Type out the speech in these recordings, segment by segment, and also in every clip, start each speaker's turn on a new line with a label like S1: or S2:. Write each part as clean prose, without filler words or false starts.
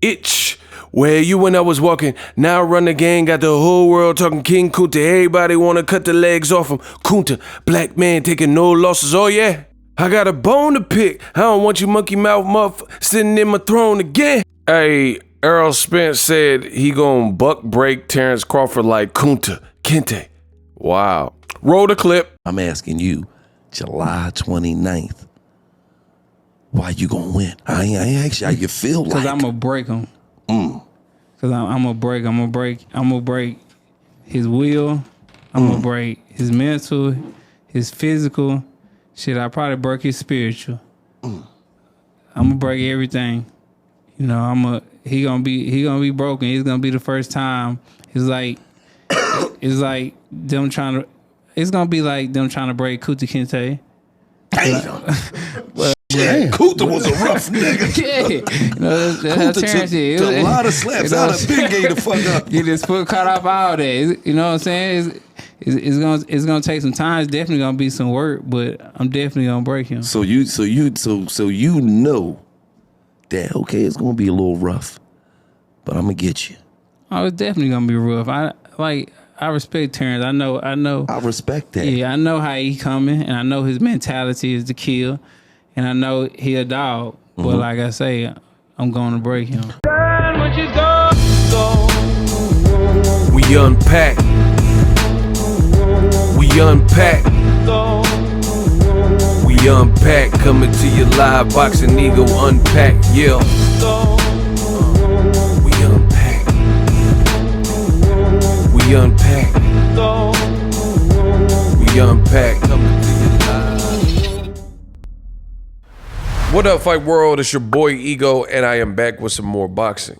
S1: Itch. Where you when I was walking, now run the gang, got the whole world talking King Kunta. Everybody wanna cut the legs off him. Kunta, black man taking no losses, oh yeah. I got a bone to pick, I don't want you monkey mouth muff sitting in my throne again. Hey, Errol Spence said he gon' buck break Terence Crawford like Kunta Kinte. Wow. Roll the clip.
S2: I'm asking you, July 29th, why you gonna win? I ain't ask you how you feel like.
S3: Cause I'm gonna break him. Cause I'm gonna break his will. I'm gonna break his mental, his physical. Shit, I probably break his spiritual. I'm gonna break everything. You know, he gonna be broken. It's gonna be the first time. It's like them trying to break Kunta Kinte.
S2: Damn. Kunta was a rough nigga.
S3: Yeah, that's Terence
S2: took a lot of slaps. I'd have been gay to fuck up.
S3: Get his foot cut off all day. You know what I'm saying? It's gonna take some time. It's definitely gonna be some work, but I'm definitely gonna break him.
S2: So you know that okay, it's gonna be a little rough, but I'm gonna get you.
S3: Oh, it's definitely gonna be rough. I respect Terence. I know.
S2: I respect that.
S3: Yeah, I know how he coming, and I know his mentality is to kill, and I know he a dog. But like I say, I'm going to break him.
S1: We unpack. We unpack. We unpack. Coming to you live, Boxingego unpack. Yeah. We unpack. We unpack. We unpack. Coming to you live. What up, Fight World? It's your boy Ego, and I am back with some more boxing.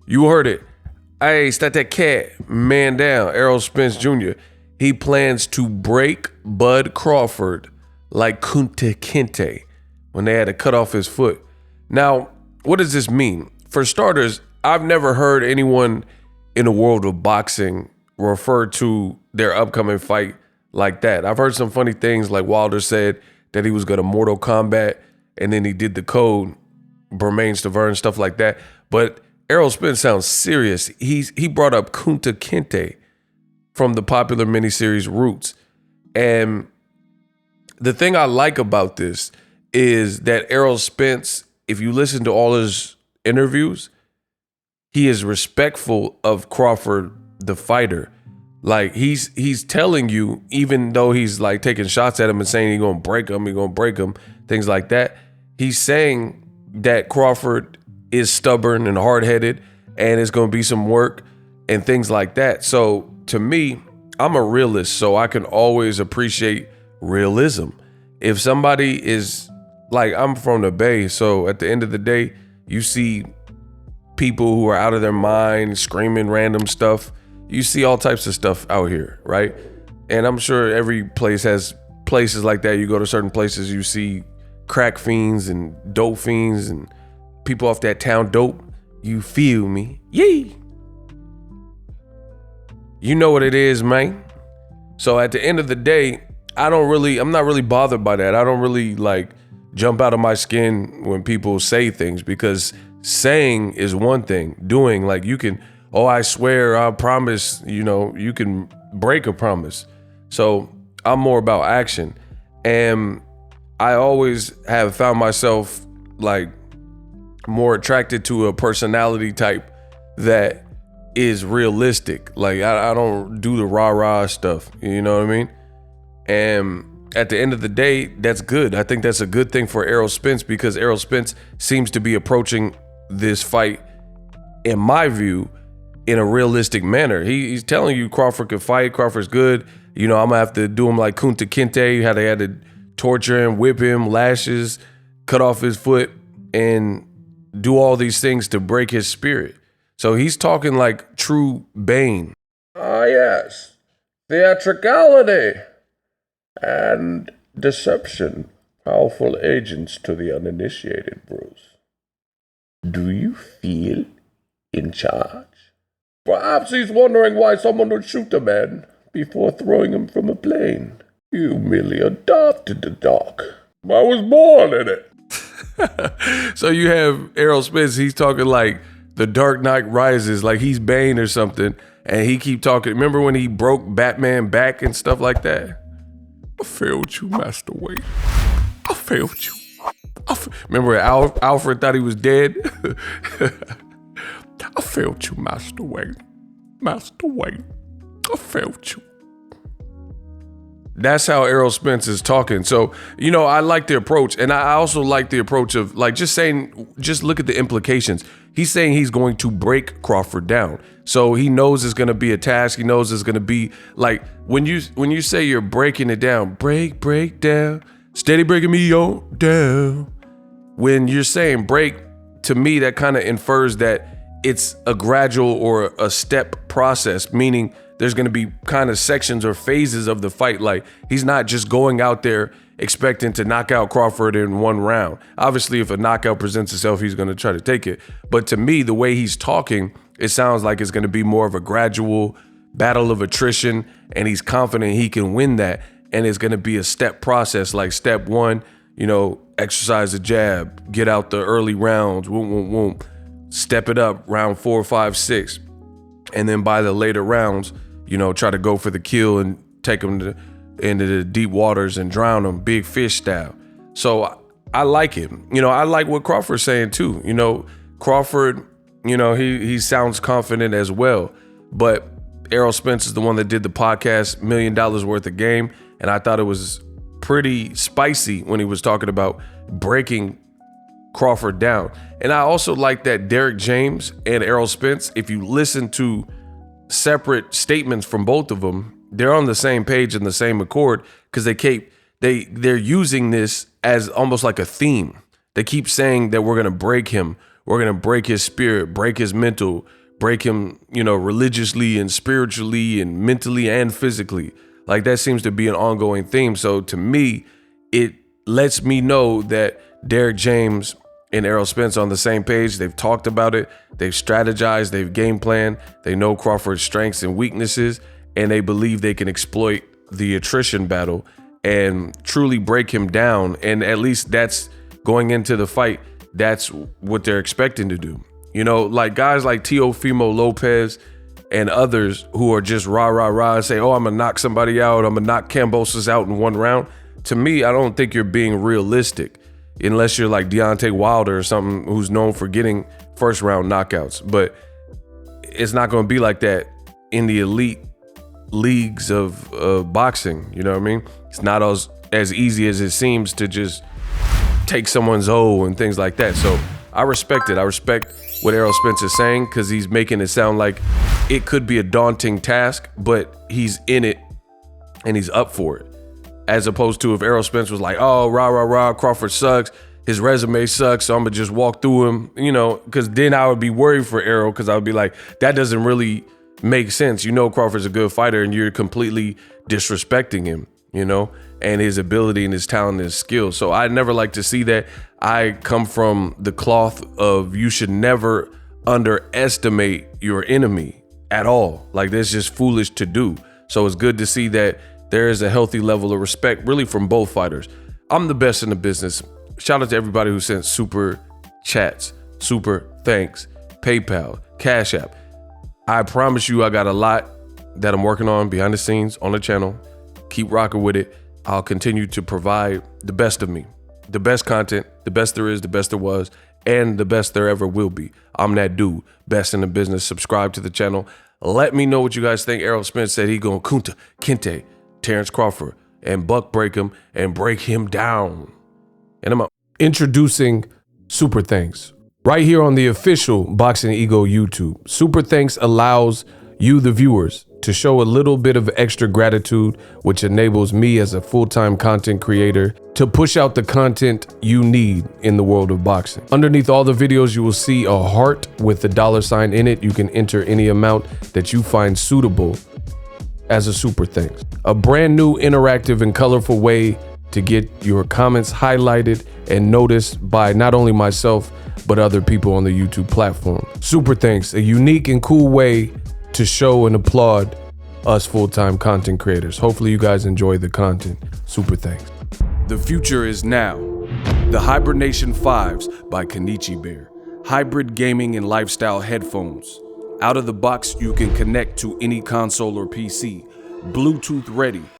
S1: You heard it. Hey, start that cat. Man down. Errol Spence Jr. He plans to break Bud Crawford like Kunta Kinte when they had to cut off his foot. Now, what does this mean? For starters, I've never heard anyone in the world of boxing refer to their upcoming fight like that. I've heard some funny things, like Wilder said that he was going to Mortal Kombat, and then he did the code, Bermain Stavern, stuff like that. But Errol Spence sounds serious. He brought up Kunta Kinte from the popular miniseries Roots. And the thing I like about this is that Errol Spence, if you listen to all his interviews, he is respectful of Crawford, the fighter. Like he's telling you, even though he's like taking shots at him and saying he's gonna break him, things like that. He's saying that Crawford is stubborn and hard-headed, and it's gonna be some work and things like that. So to me, I'm a realist, so I can always appreciate realism. If somebody is like, I'm from the Bay, so at the end of the day, you see people who are out of their mind, screaming random stuff. You see all types of stuff out here, right? And I'm sure every place has places like that. You go to certain places, you see crack fiends and dope fiends and people off that town dope. You feel me? Yee! You know what it is, man. So at the end of the day, I'm not really bothered by that. I don't really like jump out of my skin when people say things, because saying is one thing. Doing, like, you can, oh, I swear, I promise, you can break a promise. So I'm more about action. And I always have found myself like more attracted to a personality type that is realistic. Like I don't do the rah-rah stuff, you know what I mean? And at the end of the day, that's good. I think that's a good thing for Errol Spence, because Errol Spence seems to be approaching this fight, in my view, in a realistic manner. He's telling you Crawford can fight, Crawford's good. I'm gonna have to do him like Kunta Kinte, how they had to torture him, whip him, lashes, cut off his foot, and do all these things to break his spirit. So he's talking like true Bane.
S4: Ah, yes. Theatricality and deception, powerful agents to the uninitiated, Bruce. Do you feel in charge? Perhaps he's wondering why someone would shoot a man before throwing him from a plane. You merely adopted the dog. I was born in it.
S1: So you have Errol Spence, he's talking like The Dark Knight Rises, like he's Bane or something, and he keep talking. Remember when he broke Batman back and stuff like that? I failed you, Master Wayne. I failed you. Remember Alfred thought he was dead? I failed you, Master Wayne. Master Wayne, I failed you. That's how Errol Spence is talking. So, you know, I like the approach. And I also like the approach of like just saying, just look at the implications. He's saying he's going to break Crawford down. So he knows it's going to be a task. He knows it's going to be like when you say you're breaking it down, break down, steady breaking me on down. When you're saying break, to me, that kind of infers that it's a gradual or a step process, meaning there's going to be kind of sections or phases of the fight. Like he's not just going out there expecting to knock out Crawford in one round. Obviously, if a knockout presents itself, he's going to try to take it. But to me, the way he's talking, it sounds like it's going to be more of a gradual battle of attrition, and he's confident he can win that. And it's going to be a step process. Like step one, you know, exercise the jab, get out the early rounds, whoom, step it up, round 4, 5, 6. And then by the later rounds, you know, try to go for the kill and take them into the deep waters and drown them, big fish style. So I like it. You know, I like what Crawford's saying too. You know, Crawford, you know, he sounds confident as well. But Errol Spence is the one that did the podcast, $1 million worth of game. And I thought it was pretty spicy when he was talking about breaking Crawford down. And I also like that Derek James and Errol Spence, if you listen to separate statements from both of them, they're on the same page and the same accord, because they're using this as almost like a theme. They keep saying that we're going to break him. We're going to break his spirit, break his mental, break him, you know, religiously and spiritually and mentally and physically. Like that seems to be an ongoing theme. So to me, it lets me know that Derek James and Errol Spence on the same page. They've talked about it. They've strategized. They've game planned. They know Crawford's strengths and weaknesses, and they believe they can exploit the attrition battle and truly break him down. And at least that's going into the fight. That's what they're expecting to do. You know, like guys like Teofimo Lopez and others who are just rah and say, oh, I'm going to knock somebody out. I'm going to knock Kambosos out in one round. To me, I don't think you're being realistic. Unless you're like Deontay Wilder or something who's known for getting first round knockouts. But it's not going to be like that in the elite leagues of boxing. You know what I mean? It's not as easy as it seems to just take someone's O and things like that. So I respect it. I respect what Errol Spence is saying, because he's making it sound like it could be a daunting task, but he's in it and he's up for it. As opposed to if Errol Spence was like, oh, rah, Crawford sucks. His resume sucks, so I'm going to just walk through him, you know, because then I would be worried for Errol, because I would be like, that doesn't really make sense. You know, Crawford's a good fighter and you're completely disrespecting him, you know, and his ability and his talent and his skills. So I never like to see that. I come from the cloth of you should never underestimate your enemy at all. Like that's just foolish to do. So it's good to see that there is a healthy level of respect really from both fighters. I'm the best in the business. Shout out to everybody who sent super chats, super thanks, PayPal, Cash App. I promise you I got a lot that I'm working on behind the scenes on the channel. Keep rocking with it. I'll continue to provide the best of me, the best content, the best there is, the best there was, and the best there ever will be. I'm that dude, best in the business. Subscribe to the channel. Let me know what you guys think. Errol Spence said he gonna kunta kente Terence Crawford and buck break him and break him down. And I'm introducing Super Thanks right here on the official Boxingego YouTube. Super Thanks allows you, the viewers, to show a little bit of extra gratitude, which enables me as a full-time content creator to push out the content you need in the world of boxing. Underneath all the videos, you will see a heart with the $sign in it. You can enter any amount that you find suitable as a super thanks. A brand new interactive and colorful way to get your comments highlighted and noticed by not only myself, but other people on the YouTube platform. Super thanks, a unique and cool way to show and applaud us full-time content creators. Hopefully you guys enjoy the content. Super thanks. The future is now. The Hibernation 5s by Kenichi Bear. Hybrid gaming and lifestyle headphones. Out of the box, you can connect to any console or PC. Bluetooth ready,